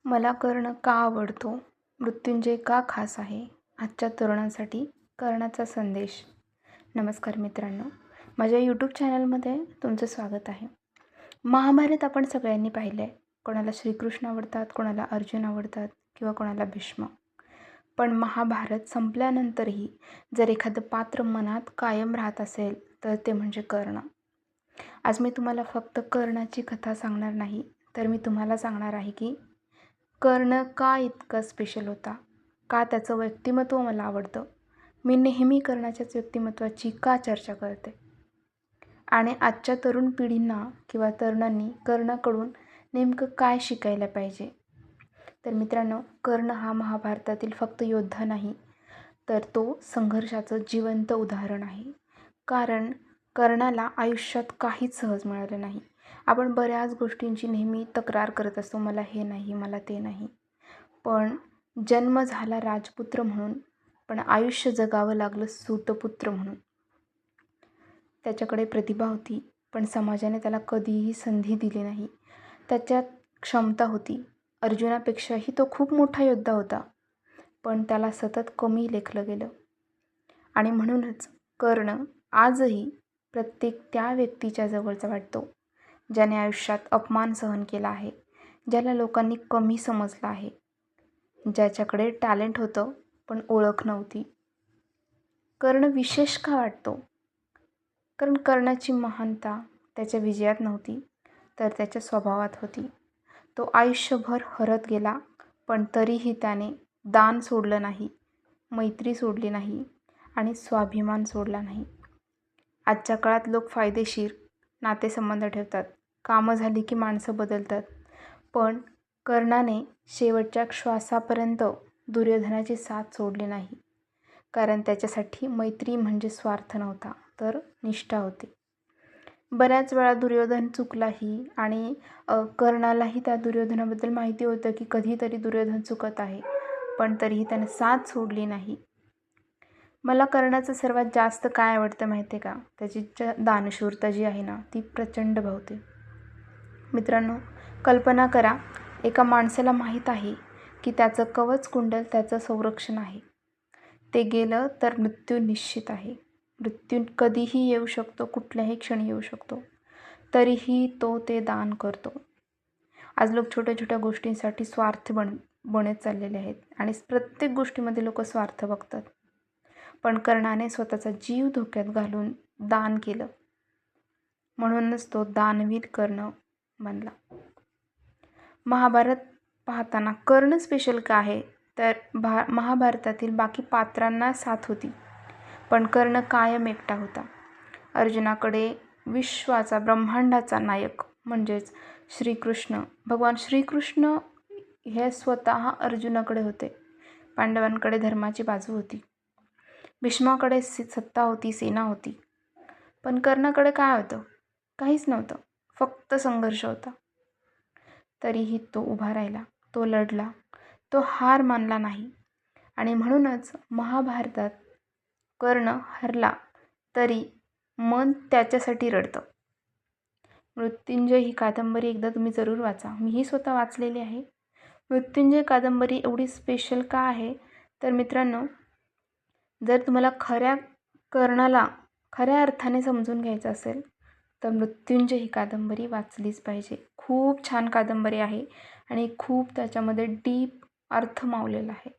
मला कर्ण का आवडतो? मृत्युंजय का खास आहे? आजच्या तरुणांसाठी कर्णाचा संदेश. नमस्कार मित्रांनो, माझ्या यूट्यूब चॅनलमध्ये तुमचं स्वागत आहे. महाभारत आपण सगळ्यांनी पाहिलं आहे. कोणाला श्रीकृष्ण आवडतात, कोणाला अर्जुन आवडतात किंवा कोणाला भीष्म. पण महाभारत संपल्यानंतरही जर एखादं पात्र मनात कायम राहत असेल तर ते म्हणजे कर्ण. आज मी तुम्हाला फक्त कर्णाची कथा सांगणार नाही, तर मी तुम्हाला सांगणार आहे की कर्ण का इतका स्पेशल होता, का त्याचं व्यक्तिमत्व मला आवडतं, मी नेहमी कर्णाच्याच व्यक्तिमत्वाची का चर्चा करते आणि आजच्या तरुण पिढींना किंवा तरुणांनी कर्णाकडून नेमकं काय शिकायला पाहिजे. तर मित्रांनो, कर्ण हा महाभारतातील फक्त योद्धा नाही, तर तो संघर्षाचं जिवंत उदाहरण आहे. कारण कर्णाला आयुष्यात काहीच सहज मिळालं नाही. आपण बऱ्याच गोष्टींची नेहमी तक्रार करत असतो, मला हे नाही, मला ते नाही. पण जन्म झाला राजपुत्र म्हणून, पण आयुष्य जगावं लागलं सूतपुत्र म्हणून. त्याच्याकडे प्रतिभा होती, पण समाजाने त्याला कधीही संधी दिली नाही. त्याच्यात क्षमता होती, अर्जुनापेक्षाही तो खूप मोठा योद्धा होता, पण त्याला सतत कमी लेखलं गेलं. आणि म्हणूनच कर्ण आजही प्रत्येक त्या व्यक्तीच्या जवळचा वाटतो, ज्याने आयुष्यात अपमान सहन केला आहे, ज्याला लोकांनी कमी समजलं आहे, ज्याच्याकडे टॅलेंट होतं पण ओळख नव्हती. कर्ण विशेष का वाटतो? कारण कर्णाची महानता त्याच्या विजयात नव्हती, तर त्याच्या स्वभावात होती. तो आयुष्यभर हरत गेला, पण तरीही त्याने दान सोडलं नाही, मैत्री सोडली नाही आणि स्वाभिमान सोडला नाही. आजच्या काळात लोक फायदेशीर नातेसंबंध ठेवतात, कामं झाली की माणसं बदलतात, पण कर्णाने शेवटच्या श्वासापर्यंत दुर्योधनाची साथ सोडली नाही. कारण त्याच्यासाठी मैत्री म्हणजे स्वार्थ नव्हता, तर निष्ठा होती. बऱ्याच वेळा दुर्योधन चुकलाही आणि कर्णालाही त्या दुर्योधनाबद्दल माहिती होतं की कधीतरी दुर्योधन चुकत आहे, पण तरीही त्याने साथ सोडली नाही. मला कर्णाचं सर्वात जास्त काय आवडतं माहिती आहे का? त्याची दानशूरता जी आहे ना, ती प्रचंड भावते. मित्रांनो, कल्पना करा, एका माणसाला माहीत आहे की त्याचं कवच कुंडल त्याचं संरक्षण आहे. ते गेलं तर मृत्यू निश्चित आहे. मृत्यू कधीही येऊ शकतो, कुठल्याही क्षणी येऊ शकतो, तरीही तो ते दान करतो. आज लोक छोट्या छोट्या गोष्टींसाठी स्वार्थ बनत चाललेले आहेत आणि प्रत्येक गोष्टीमध्ये लोक स्वार्थ बघतात. पण कर्णाने स्वतःचा जीव धोक्यात घालून दान केलं, म्हणूनच तो दानवीर कर्ण बनला. महाभारत पाहताना कर्ण स्पेशल का आहे? तर महाभारतातील बाकी पात्रांना साथ होती, पण कर्ण कायम एकटा होता. अर्जुनाकडे विश्वाचा, ब्रह्मांडाचा नायक म्हणजेच श्रीकृष्ण, भगवान श्रीकृष्ण हे स्वतः अर्जुनाकडे होते. पांडवांकडे धर्माची बाजू होती, भीष्माकडे सत्ता होती, सेना होती, पण कर्णाकडे काय होतं? काहीच नव्हतं, फक्त संघर्ष होता. तरीही तो उभा राहिला, तो लढला, तो हार मानला नाही. आणि म्हणूनच महाभारतात कर्ण हरला तरी मन त्याच्यासाठी रडतं. मृत्युंजय ही कादंबरी एकदा तुम्ही जरूर वाचा, मीही स्वतः वाचलेली आहे. मृत्युंजय कादंबरी एवढी स्पेशल का आहे? तर मित्रांनो, जर तुम्हाला कर्णाला खऱ्या अर्थाने समजून घ्यायचं असेल तर मृत्युंजय ही कादंबरी वाचलीच पाहिजे. खूप छान कादंबरी आहे आणि खूप त्याच्यामध्ये डीप अर्थ मावलेला आहे.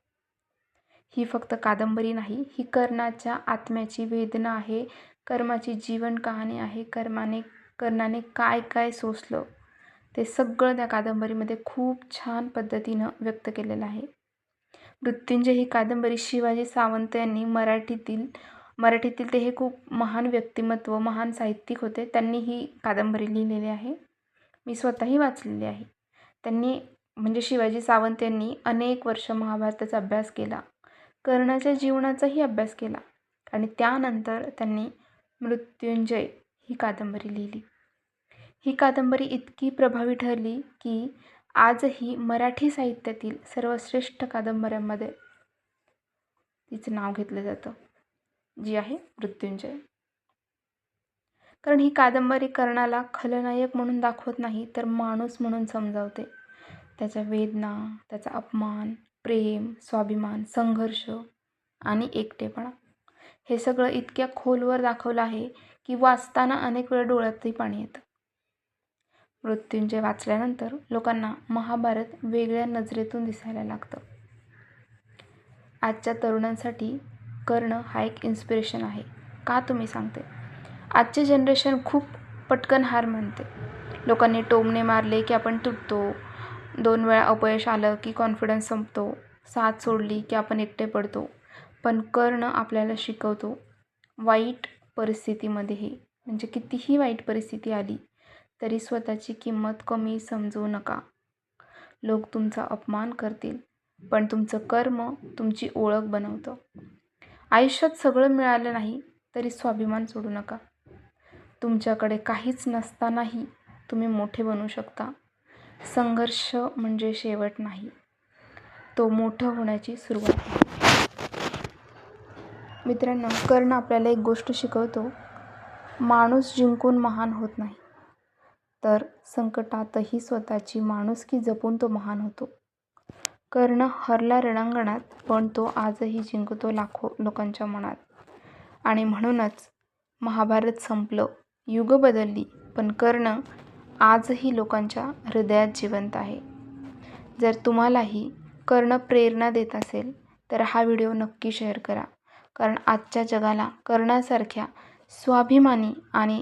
ही फक्त कादंबरी नाही, ही कर्णाच्या आत्म्याची वेदना आहे, कर्माची जीवन कहाणी आहे. कर्णाने काय काय सोसलं ते सगळं त्या कादंबरीमध्ये खूप छान पद्धतीनं व्यक्त केलेलं आहे. मृत्युंजय ही कादंबरी शिवाजी सावंत यांनी मराठीतील ते हे खूप महान व्यक्तिमत्व, महान साहित्यिक होते, त्यांनी ही कादंबरी लिहिलेली आहे. मी स्वतःही वाचलेली आहे. त्यांनी म्हणजे शिवाजी सावंत यांनी अनेक वर्ष महाभारताचा अभ्यास केला, कर्णाच्या जीवनाचाही अभ्यास केला आणि त्यानंतर त्यांनी मृत्युंजय ही कादंबरी लिहिली. ही कादंबरी इतकी प्रभावी ठरली की आजही मराठी साहित्यातील सर्वश्रेष्ठ कादंबऱ्यांमध्ये तिचं नाव घेतलं जातं, जी आहे मृत्युंजय. कारण ही कादंबरी कर्णाला खलनायक म्हणून दाखवत नाही, तर माणूस म्हणून समजावते. त्याच्या वेदना, त्याचा अपमान, प्रेम, स्वाभिमान, संघर्ष आणि एकटेपणा हे सगळं इतक्या खोलवर दाखवलं आहे की वाचताना अनेक वेळा डोळ्यातही पाणी येतं. मृत्युंजय वाचल्यानंतर लोकांना महाभारत वेगळ्या नजरेतून दिसायला लागतं. आजच्या तरुणांसाठी कर्ण हा एक इन्स्पिरेशन आहे. का तुम्ही सांगते? आजचे जनरेशन खूप पटकन हार मानते. लोकांनी टोमणे मारले की आपण तुटतो, 2 वेळा अपयश आलं की कॉन्फिडन्स संपतो, साथ सोडली की आपण एकटे पडतो. पण कर्ण आपल्याला शिकवतो, वाईट परिस्थितीमध्येही, म्हणजे कितीही वाईट परिस्थिती आली तरी स्वतःची किंमत कमी समजू नका. लोक तुमचा अपमान करतील, पण तुमचं कर्म तुमची ओळख बनवतं. आयुष्यात सगळं मिळालं नाही तरी स्वाभिमान सोडू नका. तुमच्याकडे काहीच नसतानाही तुम्ही मोठे बनू शकता. संघर्ष म्हणजे शेवट नाही, तो मोठं होण्याची सुरुवात आहे. मित्रांनो, कर्ण आपल्याला एक गोष्ट शिकवतो, माणूस जिंकून महान होत नाही, तर संकटातही स्वतःची माणुसकी जपून तो महान होतो. कर्ण हरला रणांगणात, पण तो आजही जिंकतो लाखो लोकांच्या मनात. आणि म्हणूनच महाभारत संपलं, युग बदलली, पण कर्ण आजही लोकांच्या हृदयात जिवंत आहे. जर तुम्हालाही कर्ण प्रेरणा देत असेल तर हा व्हिडिओ नक्की शेअर करा, कारण आजच्या जगाला कर्णासारख्या स्वाभिमानी आणि